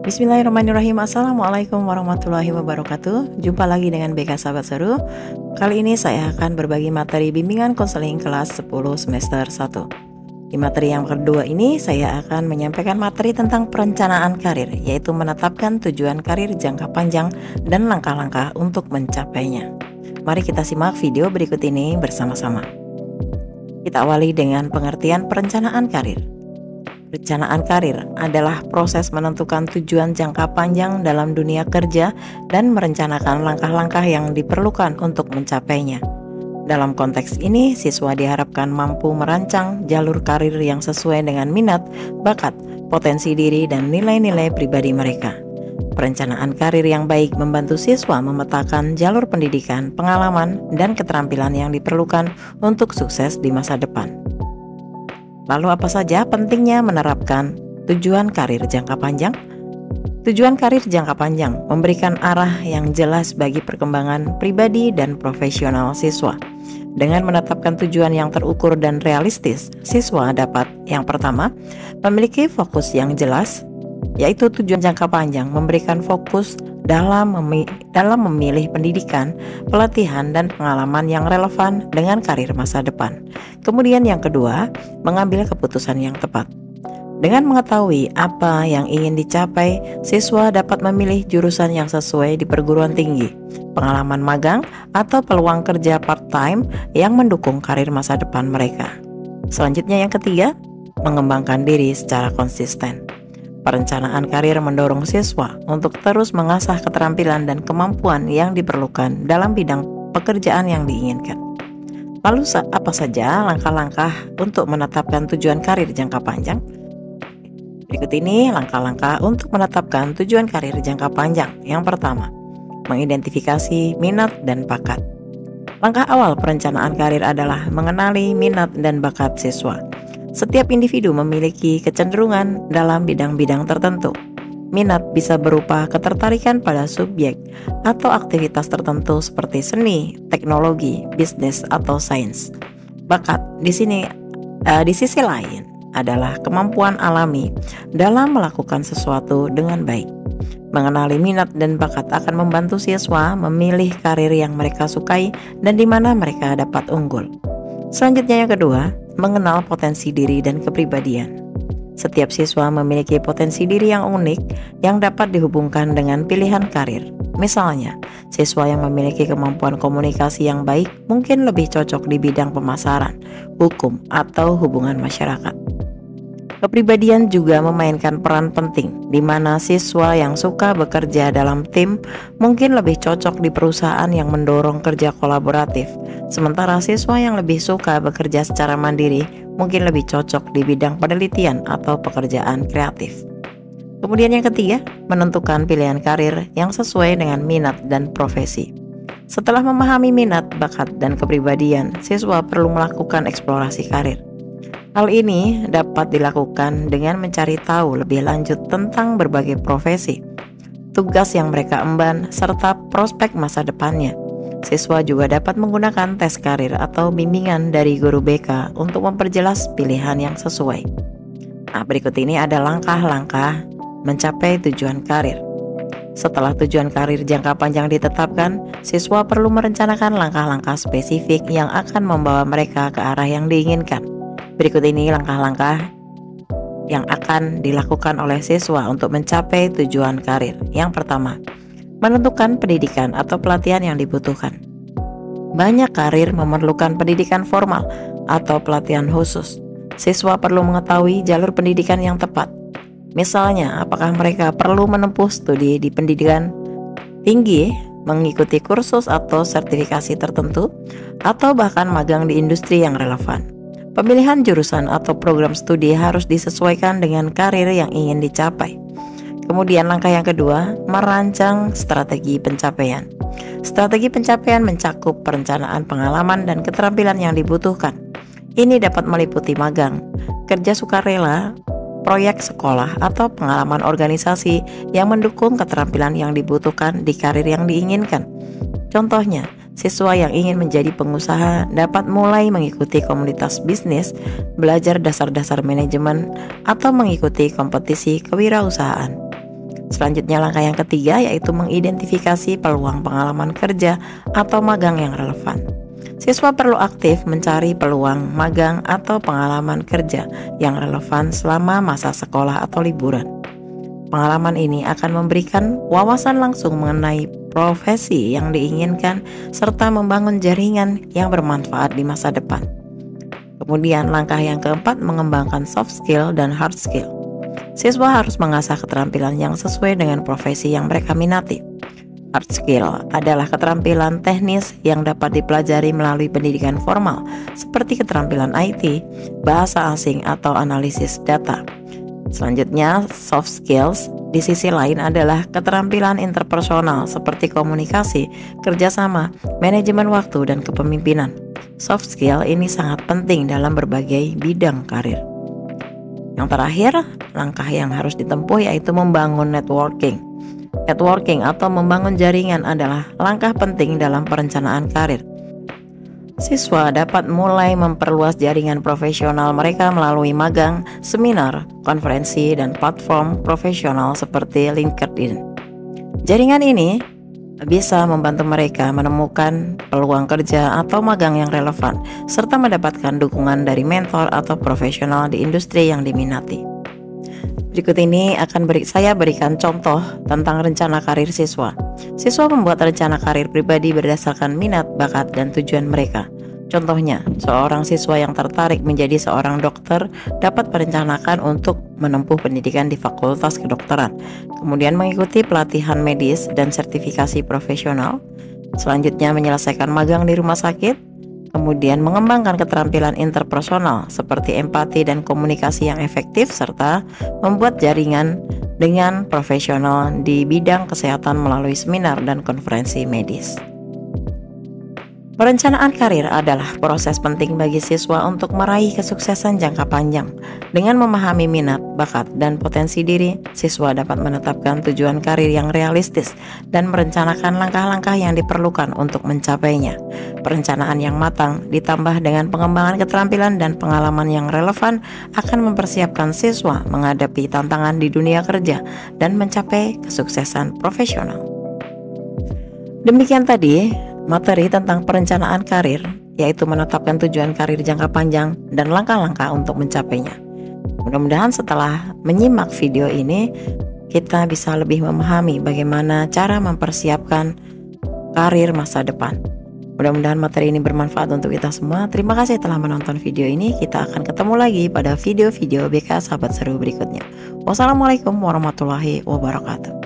Bismillahirrahmanirrahim. Assalamualaikum warahmatullahi wabarakatuh. Jumpa lagi dengan BK Sahabat Seru. Kali ini saya akan berbagi materi bimbingan konseling kelas 10 semester 1. Di materi yang kedua ini saya akan menyampaikan materi tentang perencanaan karir, yaitu menetapkan tujuan karir jangka panjang dan langkah-langkah untuk mencapainya. Mari kita simak video berikut ini bersama-sama. Kita awali dengan pengertian perencanaan karir. Perencanaan karir adalah proses menentukan tujuan jangka panjang dalam dunia kerja dan merencanakan langkah-langkah yang diperlukan untuk mencapainya. Dalam konteks ini, siswa diharapkan mampu merancang jalur karir yang sesuai dengan minat, bakat, potensi diri, dan nilai-nilai pribadi mereka. Perencanaan karir yang baik membantu siswa memetakan jalur pendidikan, pengalaman, dan keterampilan yang diperlukan untuk sukses di masa depan. Lalu apa saja pentingnya menerapkan tujuan karir jangka panjang? Tujuan karir jangka panjang memberikan arah yang jelas bagi perkembangan pribadi dan profesional siswa. Dengan menetapkan tujuan yang terukur dan realistis, siswa dapat yang pertama, memiliki fokus yang jelas, yaitu tujuan jangka panjang memberikan fokus dalam memilih pendidikan, pelatihan, dan pengalaman yang relevan dengan karir masa depan. Kemudian yang kedua, mengambil keputusan yang tepat. Dengan mengetahui apa yang ingin dicapai, siswa dapat memilih jurusan yang sesuai di perguruan tinggi, pengalaman magang, atau peluang kerja part-time yang mendukung karir masa depan mereka. Selanjutnya yang ketiga, mengembangkan diri secara konsisten. Perencanaan karir mendorong siswa untuk terus mengasah keterampilan dan kemampuan yang diperlukan dalam bidang pekerjaan yang diinginkan. Lalu apa saja langkah-langkah untuk menetapkan tujuan karir jangka panjang? Berikut ini langkah-langkah untuk menetapkan tujuan karir jangka panjang. Yang pertama, mengidentifikasi minat dan bakat. Langkah awal perencanaan karir adalah mengenali minat dan bakat siswa. Setiap individu memiliki kecenderungan dalam bidang-bidang tertentu. Minat bisa berupa ketertarikan pada subjek atau aktivitas tertentu seperti seni, teknologi, bisnis, atau sains. Bakat di sisi lain adalah kemampuan alami dalam melakukan sesuatu dengan baik. Mengenali minat dan bakat akan membantu siswa memilih karir yang mereka sukai dan di mana mereka dapat unggul. Selanjutnya yang kedua, mengenal potensi diri dan kepribadian. Setiap siswa memiliki potensi diri yang unik yang dapat dihubungkan dengan pilihan karir. Misalnya, siswa yang memiliki kemampuan komunikasi yang baik mungkin lebih cocok di bidang pemasaran, hukum, atau hubungan masyarakat. Kepribadian juga memainkan peran penting, di mana siswa yang suka bekerja dalam tim mungkin lebih cocok di perusahaan yang mendorong kerja kolaboratif, sementara siswa yang lebih suka bekerja secara mandiri mungkin lebih cocok di bidang penelitian atau pekerjaan kreatif. Kemudian yang ketiga, menentukan pilihan karir yang sesuai dengan minat dan profesi. Setelah memahami minat, bakat, dan kepribadian, siswa perlu melakukan eksplorasi karir. Hal ini dapat dilakukan dengan mencari tahu lebih lanjut tentang berbagai profesi, tugas yang mereka emban, serta prospek masa depannya. Siswa juga dapat menggunakan tes karir atau bimbingan dari guru BK untuk memperjelas pilihan yang sesuai. Nah, berikut ini ada langkah-langkah mencapai tujuan karir. Setelah tujuan karir jangka panjang ditetapkan, siswa perlu merencanakan langkah-langkah spesifik yang akan membawa mereka ke arah yang diinginkan. Berikut ini langkah-langkah yang akan dilakukan oleh siswa untuk mencapai tujuan karir. Yang pertama, menentukan pendidikan atau pelatihan yang dibutuhkan. Banyak karir memerlukan pendidikan formal atau pelatihan khusus. Siswa perlu mengetahui jalur pendidikan yang tepat. Misalnya, apakah mereka perlu menempuh studi di pendidikan tinggi, mengikuti kursus atau sertifikasi tertentu, atau bahkan magang di industri yang relevan. Pemilihan jurusan atau program studi harus disesuaikan dengan karir yang ingin dicapai. Kemudian langkah yang kedua, merancang strategi pencapaian. Strategi pencapaian mencakup perencanaan pengalaman dan keterampilan yang dibutuhkan. Ini dapat meliputi magang, kerja sukarela, proyek sekolah, atau pengalaman organisasi yang mendukung keterampilan yang dibutuhkan di karir yang diinginkan. Contohnya, siswa yang ingin menjadi pengusaha dapat mulai mengikuti komunitas bisnis, belajar dasar-dasar manajemen, atau mengikuti kompetisi kewirausahaan. Selanjutnya langkah yang ketiga yaitu mengidentifikasi peluang pengalaman kerja atau magang yang relevan. Siswa perlu aktif mencari peluang magang atau pengalaman kerja yang relevan selama masa sekolah atau liburan. Pengalaman ini akan memberikan wawasan langsung mengenai profesi yang diinginkan serta membangun jaringan yang bermanfaat di masa depan. Kemudian langkah yang keempat mengembangkan soft skill dan hard skill. Siswa harus mengasah keterampilan yang sesuai dengan profesi yang mereka minati. Hard skill adalah keterampilan teknis yang dapat dipelajari melalui pendidikan formal seperti keterampilan IT, bahasa asing, atau analisis data. Selanjutnya, soft skills di sisi lain adalah keterampilan interpersonal seperti komunikasi, kerjasama, manajemen waktu, dan kepemimpinan. Soft skill ini sangat penting dalam berbagai bidang karir. Yang terakhir, langkah yang harus ditempuh yaitu membangun networking. Networking atau membangun jaringan adalah langkah penting dalam perencanaan karir. Siswa dapat mulai memperluas jaringan profesional mereka melalui magang, seminar, konferensi, dan platform profesional seperti LinkedIn. Jaringan ini bisa membantu mereka menemukan peluang kerja atau magang yang relevan, serta mendapatkan dukungan dari mentor atau profesional di industri yang diminati. Berikut ini saya berikan contoh tentang rencana karir siswa. Siswa membuat rencana karir pribadi berdasarkan minat, bakat, dan tujuan mereka. Contohnya, seorang siswa yang tertarik menjadi seorang dokter dapat merencanakan untuk menempuh pendidikan di Fakultas Kedokteran, kemudian mengikuti pelatihan medis dan sertifikasi profesional, selanjutnya menyelesaikan magang di rumah sakit, kemudian mengembangkan keterampilan interpersonal seperti empati dan komunikasi yang efektif, serta membuat jaringan dengan profesional di bidang kesehatan melalui seminar dan konferensi medis. Perencanaan karir adalah proses penting bagi siswa untuk meraih kesuksesan jangka panjang. Dengan memahami minat, bakat, dan potensi diri, siswa dapat menetapkan tujuan karir yang realistis dan merencanakan langkah-langkah yang diperlukan untuk mencapainya. Perencanaan yang matang ditambah dengan pengembangan keterampilan dan pengalaman yang relevan akan mempersiapkan siswa menghadapi tantangan di dunia kerja dan mencapai kesuksesan profesional. Demikian tadi materi tentang perencanaan karir, yaitu menetapkan tujuan karir jangka panjang dan langkah-langkah untuk mencapainya. Mudah-mudahan setelah menyimak video ini, kita bisa lebih memahami bagaimana cara mempersiapkan karir masa depan. Mudah-mudahan materi ini bermanfaat untuk kita semua. Terima kasih telah menonton video ini. Kita akan ketemu lagi pada video-video BK Sahabat Seru berikutnya. Wassalamualaikum warahmatullahi wabarakatuh.